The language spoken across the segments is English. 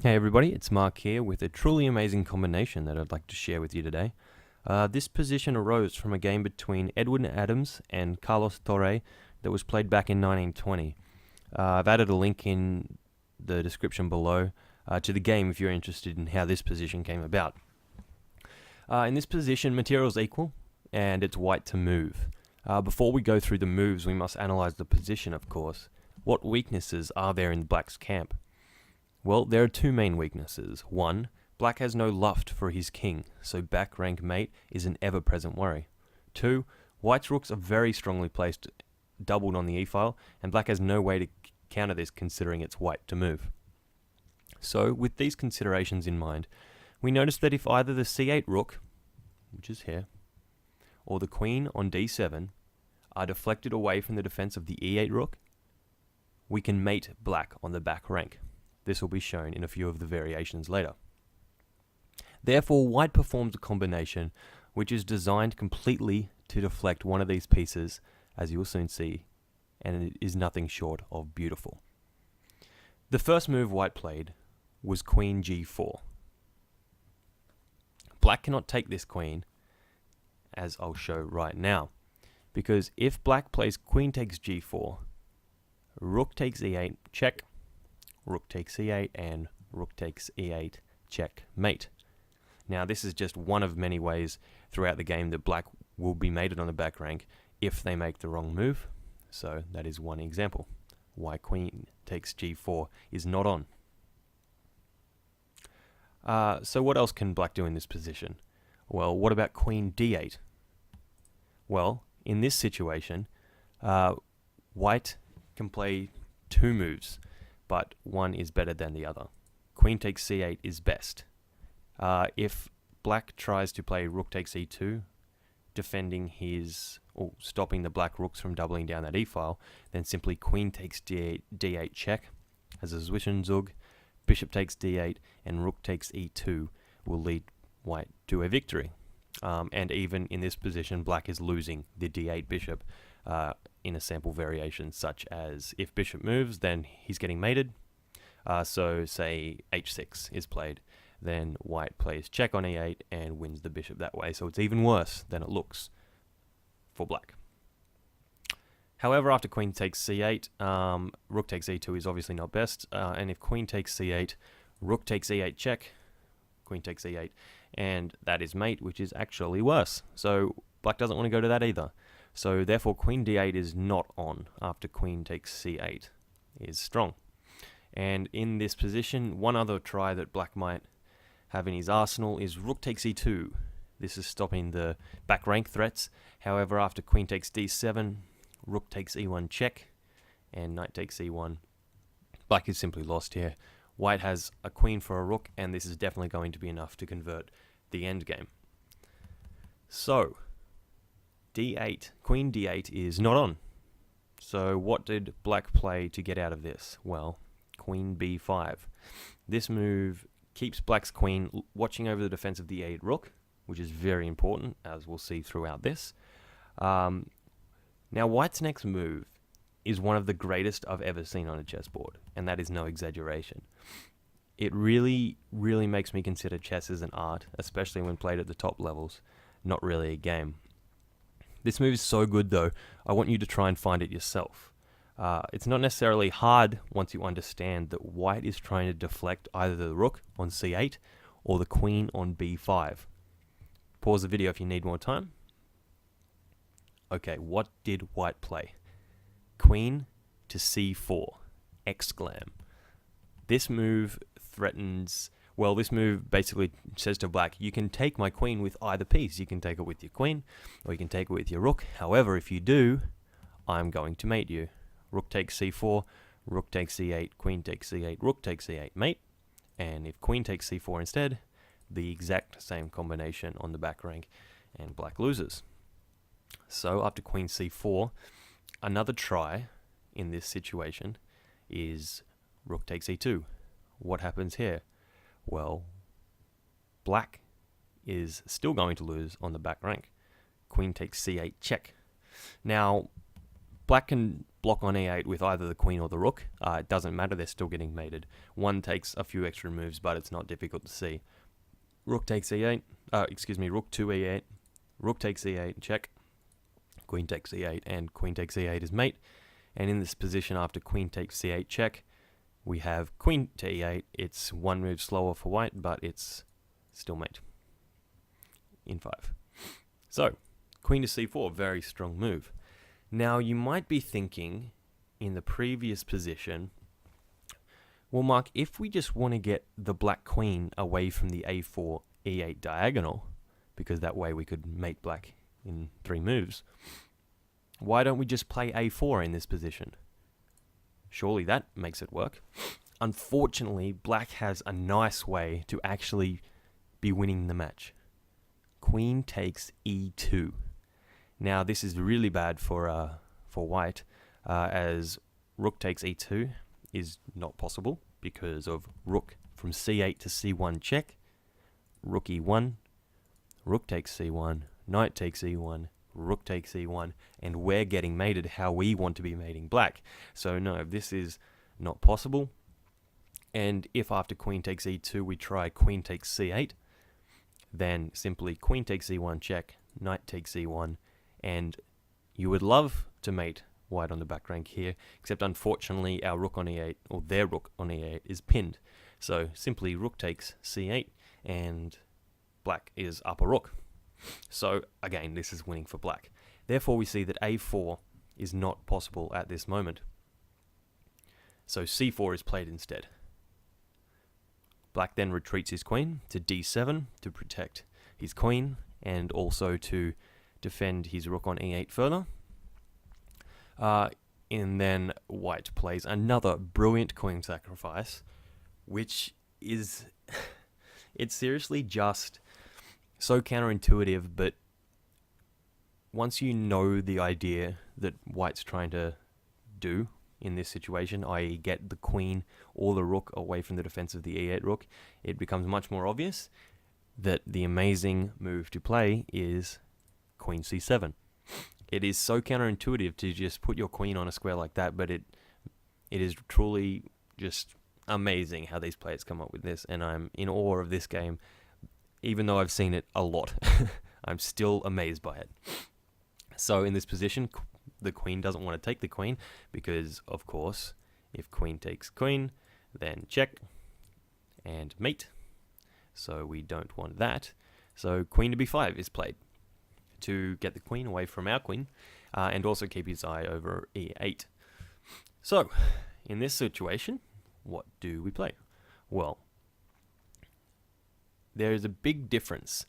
Hey everybody, it's Mark here with a truly amazing combination that I'd like to share with you today. This position arose from a game between Edwin Adams and Carlos Torre that was played back in 1920. I've added a link in the description below to the game if you're interested in how this position came about. In this position, material is equal and it's white to move. Before we go through the moves, we must analyze the position, of course. What weaknesses are there in black's camp? Well, there are two main weaknesses. One, black has no luft for his king, so back rank mate is an ever-present worry. Two, white's rooks are very strongly placed, doubled on the e-file, and black has no way to counter this considering it's white to move. So, with these considerations in mind, we notice that if either the c8 rook, which is here, or the queen on d7 are deflected away from the defense of the e8 rook, we can mate black on the back rank. This will be shown in a few of the variations later. Therefore, white performs a combination which is designed completely to deflect one of these pieces, as you will soon see, and it is nothing short of beautiful. The first move white played was queen g4. Black cannot take this queen, as I'll show right now, because if black plays queen takes g4, rook takes e8, check, rook takes e8, and rook takes e8, checkmate. Now this is just one of many ways throughout the game that black will be mated on the back rank if they make the wrong move. So that is one example. Why queen takes g4 is not on. So what else can black do in this position? Well, what about queen d8? Well, in this situation, white can play two moves, but one is better than the other. Queen takes c8 is best. If black tries to play rook takes e2, defending his, or stopping the black rooks from doubling down that e-file, then simply queen takes d8 check as a Zwischenzug, bishop takes d8, and rook takes e2 will lead white to a victory. And even in this position, black is losing the d8 bishop in a sample variation, such as if bishop moves, then he's getting mated. So say h6 is played, then white plays check on e8 and wins the bishop that way. So it's even worse than it looks for black. However, after queen takes c8, rook takes e2 is obviously not best. And if queen takes c8, rook takes e8 check, queen takes e8, and that is mate, which is actually worse. So black doesn't want to go to that either. So therefore queen d8 is not on after queen takes c8 is strong. And in this position, one other try that black might have in his arsenal is rook takes e2. This is stopping the back rank threats. However, after queen takes d7, rook takes e1 check, and knight takes e1. Black is simply lost here. White has a queen for a rook, and this is definitely going to be enough to convert the endgame. So, d8, queen d8 is not on. So what did black play to get out of this? Well, queen b5. This move keeps black's queen watching over the defense of the e8 rook, which is very important, as we'll see throughout this. Now white's next move is one of the greatest I've ever seen on a chessboard, and that is no exaggeration. It really, really makes me consider chess as an art, especially when played at the top levels, not really a game. This move is so good though, I want you to try and find it yourself. It's not necessarily hard once you understand that white is trying to deflect either the rook on c8 or the queen on b5. Pause the video if you need more time. Okay, what did white play? Queen to c4, exclam. This move threatens, well, this move basically says to black, you can take my queen with either piece. You can take it with your queen, or you can take it with your rook. However, if you do, I'm going to mate you. Rook takes c4, rook takes c8, queen takes c8, rook takes c8, mate. And if queen takes c4 instead, the exact same combination on the back rank, and black loses. So after queen c4, another try in this situation is rook takes e2. What happens here? Well, black is still going to lose on the back rank. Queen takes c8 check. Now, Black can block on e8 with either the queen or the rook. It doesn't matter, they're still getting mated. One takes a few extra moves, but it's not difficult to see. Rook takes e8, rook to e8, rook takes e8, check, queen takes e8, and queen takes e8 is mate. And in this position, after queen takes c8 check, we have queen to e8. It's one move slower for white, but it's still mate in 5. So, queen to c4, very strong move. Now, you might be thinking, in the previous position, well, Mark, if we just want to get the black queen away from the a4, e8 diagonal, because that way we could mate black in 3 moves, why don't we just play a4 in this position? Surely that makes it work. Unfortunately, black has a nice way to actually be winning the match. Queen takes e2. Now, this is really bad for white, as rook takes e2 is not possible because of rook from c8 to c1 check, rook e1, rook takes c1, knight takes e1, rook takes e1, and we're getting mated how we want to be mating black. So no, this is not possible. And if after queen takes e2 we try queen takes c8, then simply queen takes e1 check, knight takes e1, and you would love to mate white on the back rank here, except unfortunately our rook on e8, or their rook on e8, is pinned. So simply rook takes c8, and black is up a rook. So again, this is winning for black. Therefore we see that a4 is not possible at this moment. So c4 is played instead. Black then retreats his queen to d7 to protect his queen and also to defend his rook on e8 further. And then white plays another brilliant queen sacrifice, which is it's seriously just so counterintuitive, but once you know the idea that white's trying to do in this situation, i.e. get the queen or the rook away from the defense of the e8 rook, it becomes much more obvious that the amazing move to play is queen c7. It is so counterintuitive to just put your queen on a square like that, but it is truly just amazing how these players come up with this, and I'm in awe of this game. Even though I've seen it a lot, I'm still amazed by it. So in this position, the queen doesn't want to take the queen because, of course, if queen takes queen, then check and mate. So we don't want that. So queen to b5 is played to get the queen away from our queen and also keep his eye over e8. So in this situation, what do we play? Well, there is a big difference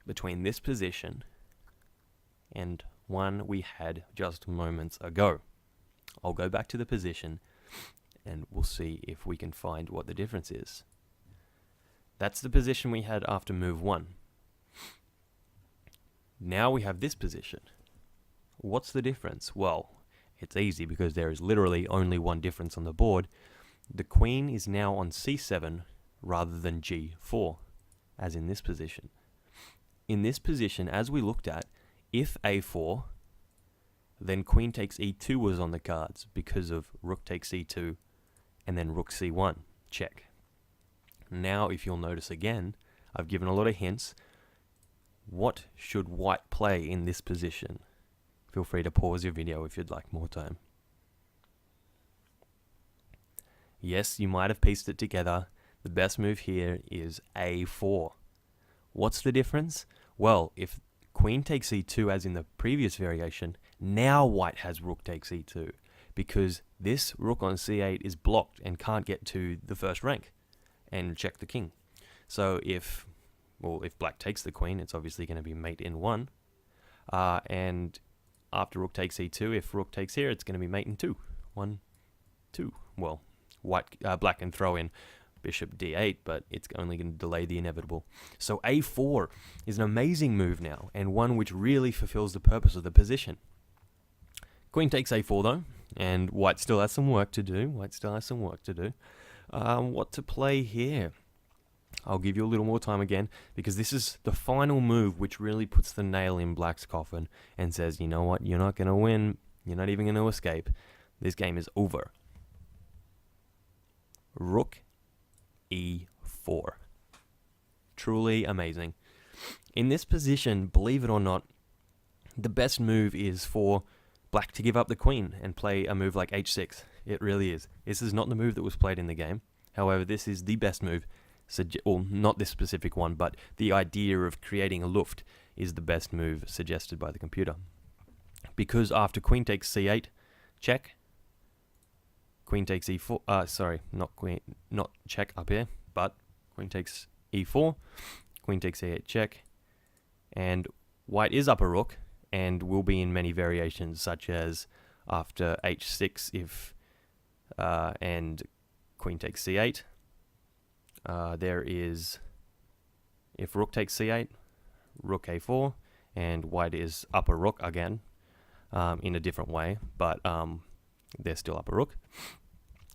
between this position and one we had just moments ago. I'll go back to the position and we'll see if we can find what the difference is. That's the position we had after move 1. Now we have this position. What's the difference? Well, it's easy because there is literally only one difference on the board. The queen is now on c7 rather than g4, as in this position. In this position, as we looked at, if a4, then queen takes e2 was on the cards because of rook takes e2 and then rook c1, check. Now, if you'll notice again, I've given a lot of hints. What should white play in this position? Feel free to pause your video if you'd like more time. Yes, you might have pieced it together. The best move here is a4. What's the difference? Well, if queen takes e2 as in the previous variation, now white has rook takes e2 because this rook on c8 is blocked and can't get to the first rank and check the king. So if black takes the queen, it's obviously going to be mate in 1. And after rook takes e2, if rook takes here, it's going to be mate in 2. 1, 2. Well, black can throw in bishop d8, but it's only going to delay the inevitable. So a4 is an amazing move now, and one which really fulfills the purpose of the position. Queen takes a4 though, and white still has some work to do. What to play here? I'll give you a little more time again, because this is the final move which really puts the nail in black's coffin and says, you know what, you're not going to win. You're not even going to escape. This game is over. Rook e4. Truly amazing. In this position, believe it or not, the best move is for black to give up the queen and play a move like h6. It really is. This is not the move that was played in the game. However, this is the best move. Well, not this specific one, but the idea of creating a luft is the best move suggested by the computer. Because after queen takes c8, check. Queen takes e4. Not check up here, but queen takes e4. Queen takes e8, check. And white is up a rook, and will be in many variations, such as after h6 if and queen takes c8. There is, if rook takes c8, rook a4, and white is up a rook again, in a different way, but they're still up a rook.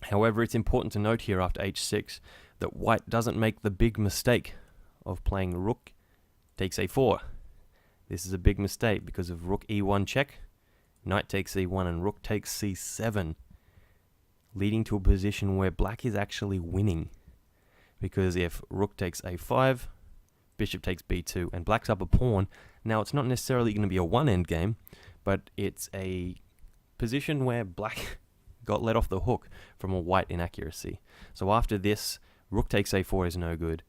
However, it's important to note here after h6 that white doesn't make the big mistake of playing rook takes a4. This is a big mistake because of rook e1 check, knight takes e1, and rook takes c7, leading to a position where black is actually winning. Because if rook takes a5, bishop takes b2, and black's up a pawn, now it's not necessarily going to be a one-end game, but it's a position where black got let off the hook from a white inaccuracy. So after this, rook takes a4 is no good.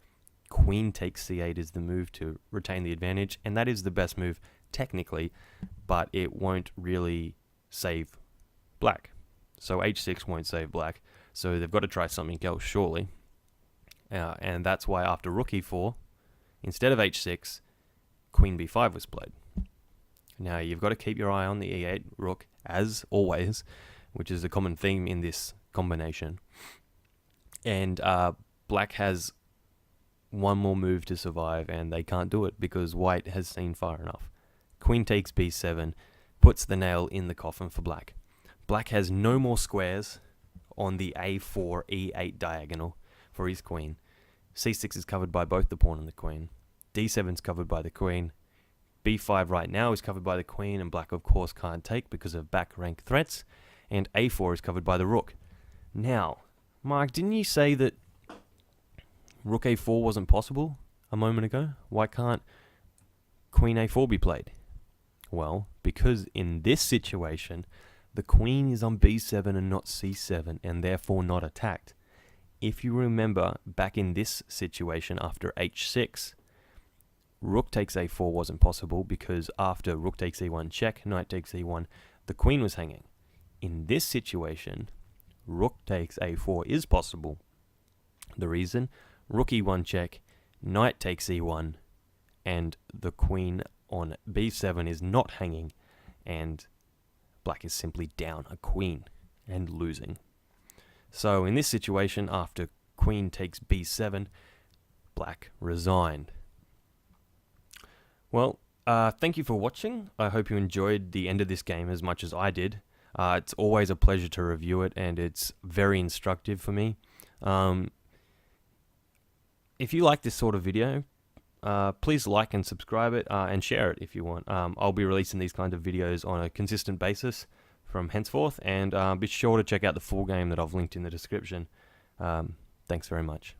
Queen takes c8 is the move to retain the advantage, and that is the best move technically, but it won't really save black. So h6 won't save black, so they've got to try something else surely. And that's why after rook e4, instead of h6, queen b5 was played. Now you've got to keep your eye on the e8 rook, as always, which is a common theme in this combination. And black has one more move to survive, and they can't do it because white has seen far enough. Queen takes b7, puts the nail in the coffin for black. Black has no more squares on the a4, e8 diagonal for his queen. c6 is covered by both the pawn and the queen. d7 is covered by the queen. b5 right now is covered by the queen, and black of course can't take because of back rank threats. And a4 is covered by the rook. Now, Mark, didn't you say that rook a4 wasn't possible a moment ago? Why can't queen a4 be played? Well, because in this situation, the queen is on b7 and not c7, and therefore not attacked. If you remember, back in this situation after h6, rook takes a4 wasn't possible because after rook takes e1 check, knight takes e1, the queen was hanging. In this situation, rook takes a4 is possible. The reason? Rook e1 check, knight takes e1, and the queen on b7 is not hanging, and black is simply down a queen and losing. So in this situation, after queen takes b7, black resigned. Well, thank you for watching. I hope you enjoyed the end of this game as much as I did. It's always a pleasure to review it, and it's very instructive for me. If you like this sort of video, please like and subscribe it, and share it if you want. I'll be releasing these kinds of videos on a consistent basis from henceforth, and be sure to check out the full game that I've linked in the description. Thanks very much.